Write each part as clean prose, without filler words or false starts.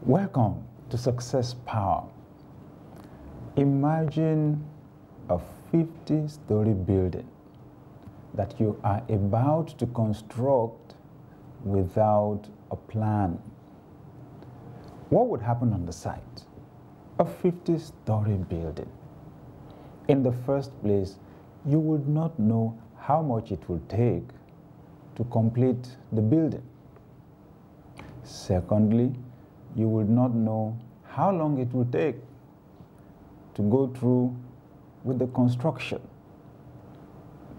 Welcome to Success Power. Imagine a 50-story building that you are about to construct without a plan. What would happen on the site? A 50-story building. In the first place, you would not know how much it will take to complete the building. Secondly, you would not know how long it will take to go through with the construction.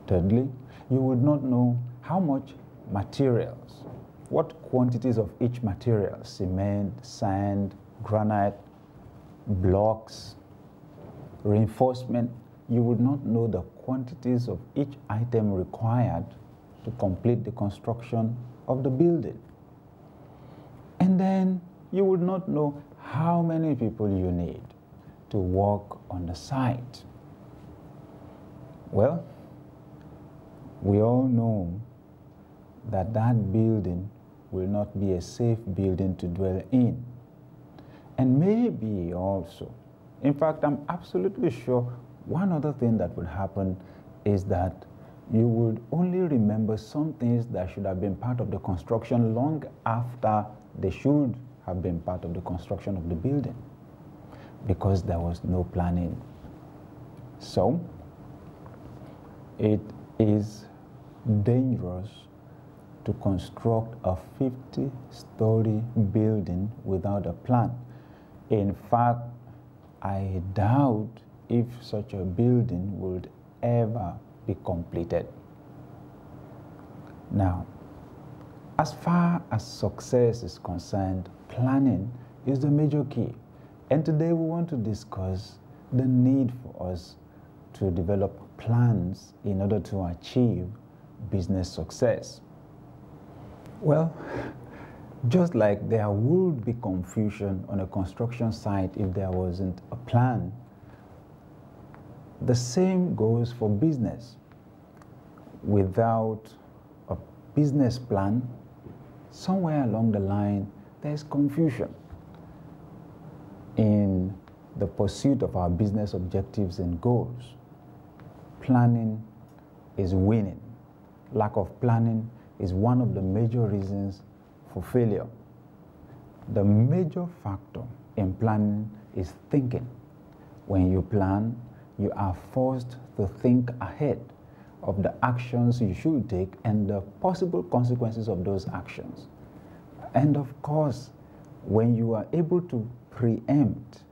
Thirdly, you would not know how much materials, what quantities of each material, cement, sand, granite, blocks, reinforcement. You would not know the quantities of each item required to complete the construction of the building. And then you would not know how many people you need to work on the site. Well, we all know that that building will not be a safe building to dwell in. And maybe also, in fact, I'm absolutely sure one other thing that would happen is that you would only remember some things that should have been part of the construction long after they should have been part of the construction of the building, because there was no planning. So, it is dangerous to construct a 50-story building without a plan. In fact, I doubt if such a building would ever be completed. Now, as far as success is concerned, planning is the major key. And today we want to discuss the need for us to develop plans in order to achieve business success. Well, just like there would be confusion on a construction site if there wasn't a plan, the same goes for business. Without a business plan, somewhere along the line, there's confusion in the pursuit of our business objectives and goals. Planning is winning. Lack of planning is one of the major reasons for failure. The major factor in planning is thinking. When you plan, you are forced to think ahead of the actions you should take and the possible consequences of those actions. And of course, when you are able to preempt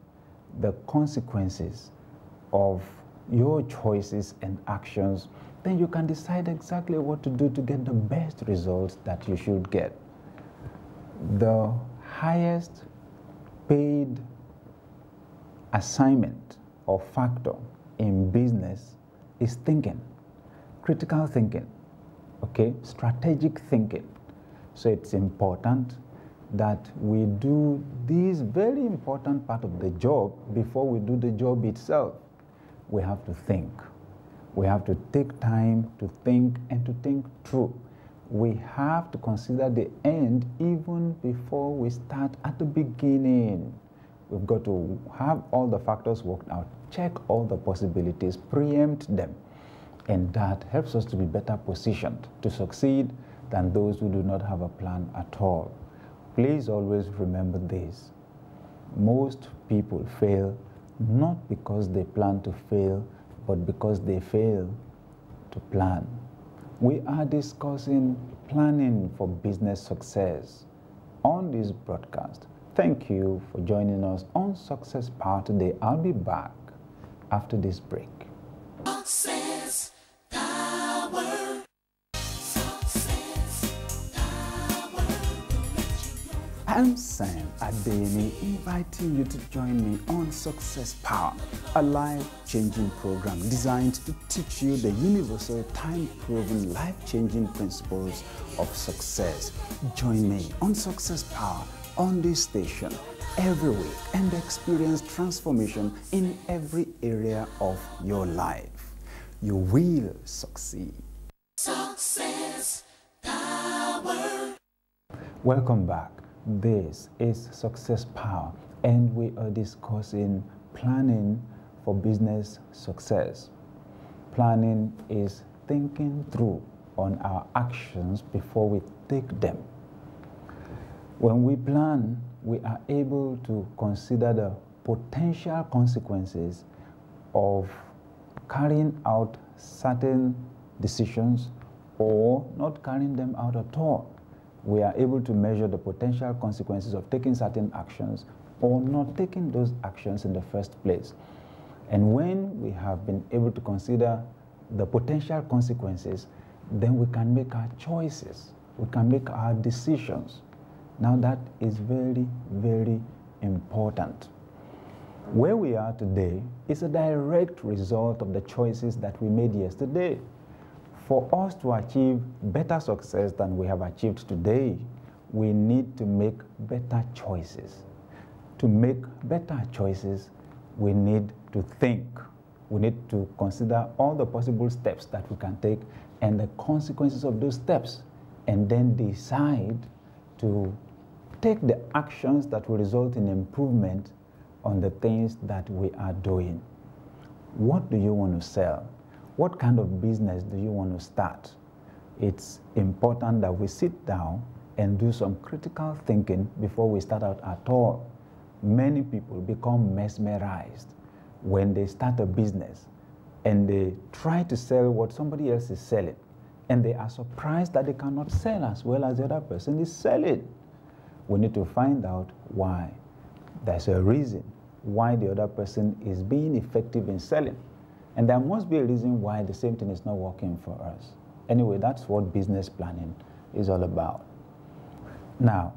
the consequences of your choices and actions, then you can decide exactly what to do to get the best results that you should get. The highest paid assignment or factor in business is thinking, critical thinking, okay, strategic thinking. So it's important that we do this very important part of the job before we do the job itself. We have to think. We have to take time to think and to think through. We have to consider the end even before we start at the beginning. We've got to have all the factors worked out, check all the possibilities, preempt them. And that helps us to be better positioned to succeed than those who do not have a plan at all. Please always remember this. Most people fail not because they plan to fail, but because they fail to plan. We are discussing planning for business success on this broadcast. Thank you for joining us on Success Power today. I'll be back after this break. Success Power. Success Power. I'm Sam Adeyemi, inviting you to join me on Success Power, a life-changing program designed to teach you the universal, time-proven, life-changing principles of success. Join me on Success Power on this station every week and experience transformation in every area of your life. You will succeed. Success Power. Welcome back. This is Success Power, and we are discussing planning for business success. Planning is thinking through on our actions before we take them. When we plan, we are able to consider the potential consequences of carrying out certain decisions or not carrying them out at all. We are able to measure the potential consequences of taking certain actions or not taking those actions in the first place. And when we have been able to consider the potential consequences, then we can make our choices. We can make our decisions. Now that is very, very important. Where we are today is a direct result of the choices that we made yesterday. For us to achieve better success than we have achieved today, we need to make better choices. To make better choices, we need to think. We need to consider all the possible steps that we can take and the consequences of those steps, and then decide to take the actions that will result in improvement on the things that we are doing. What do you want to sell? What kind of business do you want to start? It's important that we sit down and do some critical thinking before we start out at all. Many people become mesmerized when they start a business and they try to sell what somebody else is selling, and they are surprised that they cannot sell as well as the other person is selling. We need to find out why. There's a reason why the other person is being effective in selling. And there must be a reason why the same thing is not working for us. Anyway, that's what business planning is all about. Now,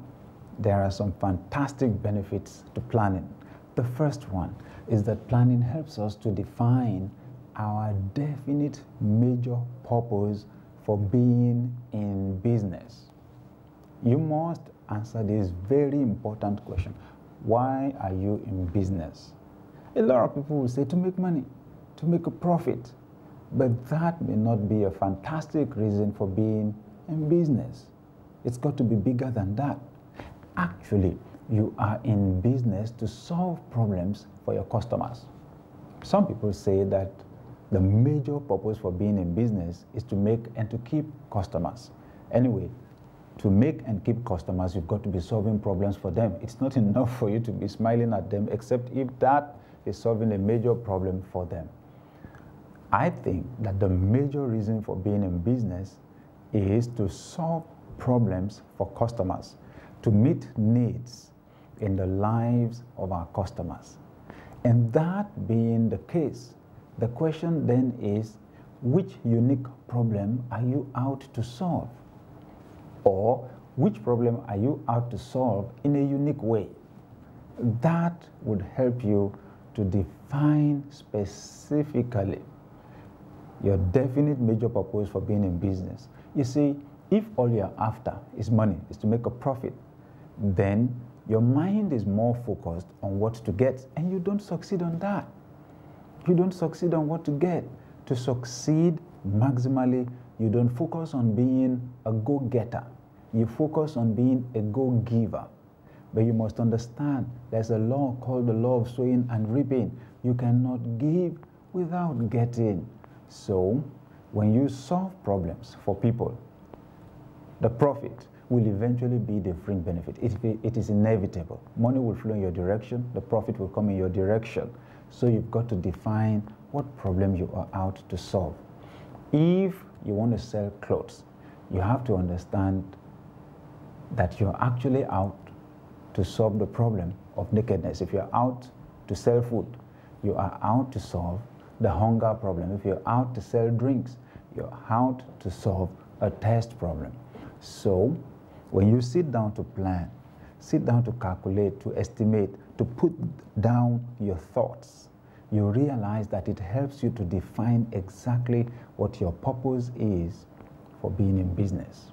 there are some fantastic benefits to planning. The first one is that planning helps us to define our definite major purpose for being in business. You must answer this very important question. Why are you in business? A lot of people will say to make money, to make a profit, but that may not be a fantastic reason for being in business. It's got to be bigger than that. Actually, you are in business to solve problems for your customers. Some people say that the major purpose for being in business is to make and to keep customers. Anyway, to make and keep customers, you've got to be solving problems for them. It's not enough for you to be smiling at them, except if that is solving a major problem for them. I think that the major reason for being in business is to solve problems for customers, to meet needs in the lives of our customers. And that being the case, the question then is, which unique problem are you out to solve? Or which problem are you out to solve in a unique way? That would help you to define specifically your definite major purpose for being in business. You see, if all you're after is money, is to make a profit, then your mind is more focused on what to get, and you don't succeed on that. You don't succeed on what to get. To succeed maximally, you don't focus on being a go-getter. You focus on being a go-giver. But you must understand there's a law called the law of sowing and reaping. You cannot give without getting. So when you solve problems for people, the profit will eventually be the fringe benefit. It is inevitable. Money will flow in your direction. The profit will come in your direction. So you've got to define what problem you are out to solve. If you want to sell clothes, you have to understand that you're actually out to solve the problem of nakedness. If you're out to sell food, you are out to solve the hunger problem. If you're out to sell drinks, you're out to solve a thirst problem. So when you sit down to plan, sit down to calculate, to estimate, to put down your thoughts, you realize that it helps you to define exactly what your purpose is for being in business.